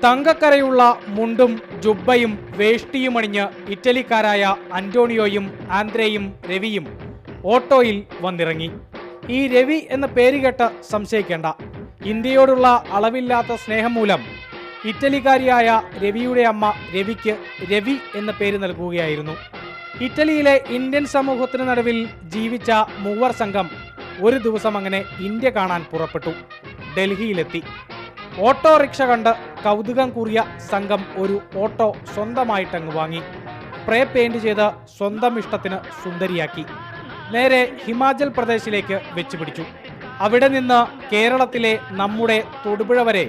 തങ്കക്കരയുള്ള മുണ്ടും ജുബ്ബയും വേഷ്ടിയുമണിഞ്ഞ് ഇറ്റലിക്കാരായ അന്റോണിയോയും ആന്ദ്രേയും രവിയും ഓട്ടോയിൽ വന്നിറങ്ങി. ഈ രവി എന്ന പേര് കേട്ട് സംശയിക്കേണ്ട. ഇന്ത്യയോടുള്ള അളവില്ലാത്ത സ്നേഹം മൂലം ഇറ്റലിക്കാരിയായ രവിയുടെ അമ്മ രവിക്ക് രവി എന്ന പേര് നൽകുകയായിരുന്നു. ഇറ്റലിയിലെ ഇന്ത്യൻ സമൂഹത്തിന് നടുവിൽ ജീവിച്ച മൂവർ സംഘം ഒരു ദിവസം അങ്ങനെ ഇന്ത്യ കാണാൻ പുറപ്പെട്ടു. ഡൽഹിയിലെത്തി. ഓട്ടോറിക്ഷ കണ്ട് കൗതുകം കൂറിയ സംഘം ഒരു ഓട്ടോ സ്വന്തമായിട്ടങ്ങ് വാങ്ങി. സ്പ്രേ പെയിന്റ് ചെയ്ത് സ്വന്തം ഇഷ്ടത്തിന് സുന്ദരിയാക്കി. നേരെ ഹിമാചൽ പ്രദേശിലേക്ക് വെച്ചുപിടിച്ചു. അവിടെ നിന്ന് കേരളത്തിലെ നമ്മുടെ തൊടുപുഴ വരെ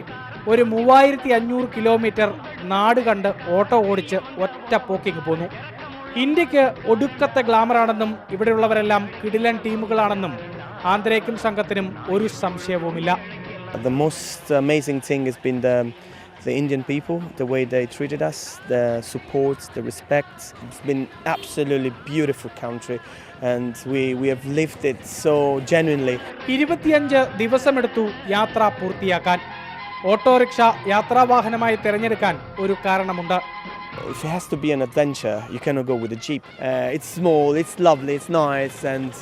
ഒരു 3500 കിലോമീറ്റർ നാട് കണ്ട് ഓട്ടോ ഓടിച്ച് ഒറ്റ പോക്കിങ് പോന്നു. ഇന്ത്യക്ക് ഒടുക്കത്തെ ഗ്ലാമറാണെന്നും ഇവിടെയുള്ളവരെല്ലാം കിടിലൻ ടീമുകളാണെന്നും ആന്ധ്രയ്ക്കും സംഘത്തിനും ഒരു സംശയവുമില്ല. The most amazing thing has been the Indian people, the way they treated us, the support, the respect. It's been absolutely beautiful country and we have lived it so genuinely. 25 ദിവസമെടുത്തു യാത്ര പൂർത്തിയാക്കാൻ. ഓട്ടോറിക്ഷ യാത്രാവാഹനമായി തിരഞ്ഞെടുക്കാൻ ഒരു കാരണമുണ്ട്. If it has to be an adventure, you cannot go with a jeep. It's small, it's lovely, it's nice, and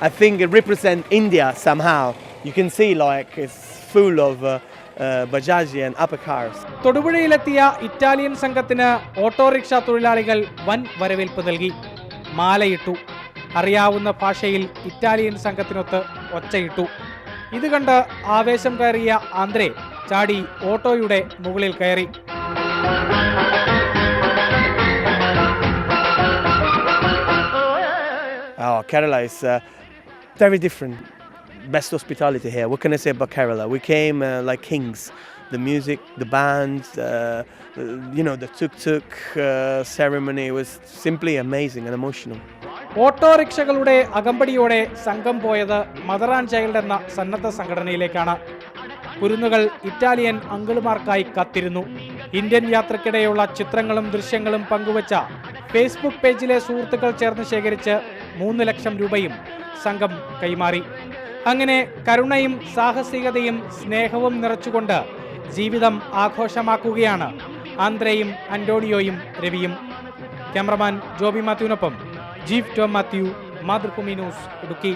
I think it represents India somehow. You can see like it's full of Bajaj and upper cars. തൊടുപുഴയിലെത്തിയ Italian സംഘത്തിന് autorickshaw തൊഴിലാളികൾ വൻ വരവേൽപ്പ് നൽകി. മാലയിട്ടു. അറിയാവുന്ന ഭാഷയിൽ Italian സംഘത്തിനൊത്ത് ഒച്ചയിട്ടു. ഇത് കണ്ട് ആവേശം കയറിയ ആന്ദ്രേ ചാടി ഓട്ടോയുടെ മുകളിൽ കയറി. Kerala is very different. Best hospitality here. What can I say about Kerala? We came like kings. The music, the band, the tuk-tuk ceremony was simply amazing and emotional. ഓട്ടോറിക്ഷകളുടെ അകമ്പടിയോടെ സംഘം പോയത് മദർ ആൻഡ് ചൈൽഡ് എന്ന സന്നദ്ധ സംഘടനയിലേക്കാണ്. കുരുന്നുകൾ Italian അങ്കിളുമാർക്കായി കാത്തിരുന്നു. Indian യാത്രക്കിടെയുള്ള ചിത്രങ്ങളും ദൃശ്യങ്ങളും പങ്കുവച്ച Facebook പേജിലെ സുഹൃത്തുക്കൾ ചേർന്ന് ശേഖരിച്ച് 3 ലക്ഷം രൂപയും സംഘം കൈമാറി. അങ്ങനെ കരുണയും സാഹസികതയും സ്നേഹവും നിറച്ചുകൊണ്ട് ജീവിതം ആഘോഷമാക്കുകയാണ് ആന്ദ്രേയും അന്റോണിയോയും രവിയും. ക്യാമറമാൻ ജോബി മാത്യുവിനൊപ്പം ജീഫ് ടോം മാത്യു, മാതൃഭൂമി ന്യൂസ്, ഇടുക്കി.